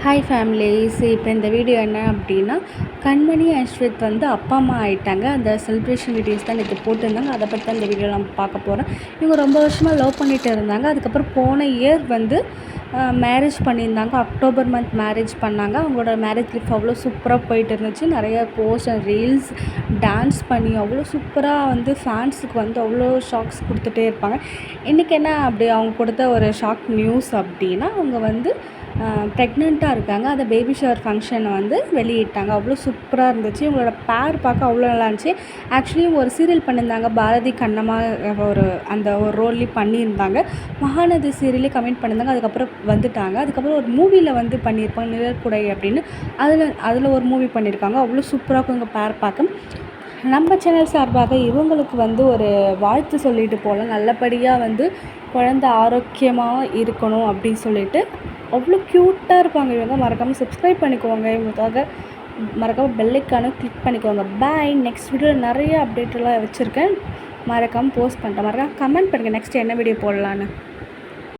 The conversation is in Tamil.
Hi families. இப்போ இந்த வீடியோ என்ன அப்படின்னா, கண்மணி அஸ்வித் வந்து அப்பா அம்மா ஆகிட்டாங்க. அந்த செலிப்ரேஷன் வீடியோஸ் தான் நேற்று போட்டிருந்தாங்க. அதை பற்றி தான் இந்த வீடியோ நம்ம பார்க்க போகிறோம். இவங்க ரொம்ப வருஷமாக லவ் பண்ணிகிட்டு இருந்தாங்க. அதுக்கப்புறம் போன இயர் வந்து மேரேஜ் பண்ணியிருந்தாங்க. அக்டோபர் மந்த் மேரேஜ் பண்ணாங்க. அவங்களோட மேரேஜ் லைஃப் அவ்வளோ சூப்பராக போயிட்டு இருந்துச்சு. நிறைய போஸ்ட் அண்ட் ரீல்ஸ் டான்ஸ் பண்ணி அவ்வளோ சூப்பராக வந்து ஃபேன்ஸுக்கு வந்து அவ்வளோ ஷாக்ஸ் கொடுத்துட்டே இருப்பாங்க. இன்றைக்கி என்ன அப்படி அவங்க கொடுத்த ஒரு ஷாக் நியூஸ் அப்படின்னா, அவங்க வந்து ப்ரெக்னெண்ட்டாக இருக்காங்க. அந்த பேபி ஷவர் ஃபங்க்ஷனை வந்து வெளியிட்டாங்க. அவ்வளோ சூப்பராக இருந்துச்சு. இவங்களோட பேர் பார்க்க அவ்வளோ நல்லா இருந்துச்சு. ஆக்சுவலி ஒரு சீரியல் பண்ணியிருந்தாங்க. பாரதி கண்ணம்மா அந்த ஒரு ரோல்லையும் பண்ணியிருந்தாங்க. மகாநதி சீரியலே கமெண்ட் பண்ணியிருந்தாங்க. அதுக்கப்புறம் வந்துட்டாங்க. அதுக்கப்புறம் ஒரு மூவியில் வந்து பண்ணியிருப்பாங்க, நிழற்குடை அப்படின்னு. அதில் ஒரு மூவி பண்ணியிருக்காங்க. அவ்வளோ சூப்பராக இருக்கும் இவங்க பேர் பார்க்க. நம்ம சேனல் சார்பாக இவங்களுக்கு வந்து ஒரு வாழ்த்து சொல்லிட்டு போகலாம். நல்லபடியாக வந்து குழந்தை ஆரோக்கியமாக இருக்கணும் அப்படின்னு சொல்லிட்டு. அவ்வளோ க்யூட்டாக இருப்பாங்க இவங்க. மறக்காமல் சப்ஸ்கிரைப் பண்ணிக்கோங்க. இவங்களுக்காக மறக்காமல் பெல் ஐக்கானை கிளிக் பண்ணிக்கோங்க. பாய். நெக்ஸ்ட் வீடியோவில் நிறைய அப்டேட்டெல்லாம் வச்சுருக்கேன். மறக்காமல் போஸ்ட் பண்ணுறேன். மறக்காமல் கமெண்ட் பண்ணுங்கள் நெக்ஸ்ட் என்ன வீடியோ போடலான்னு.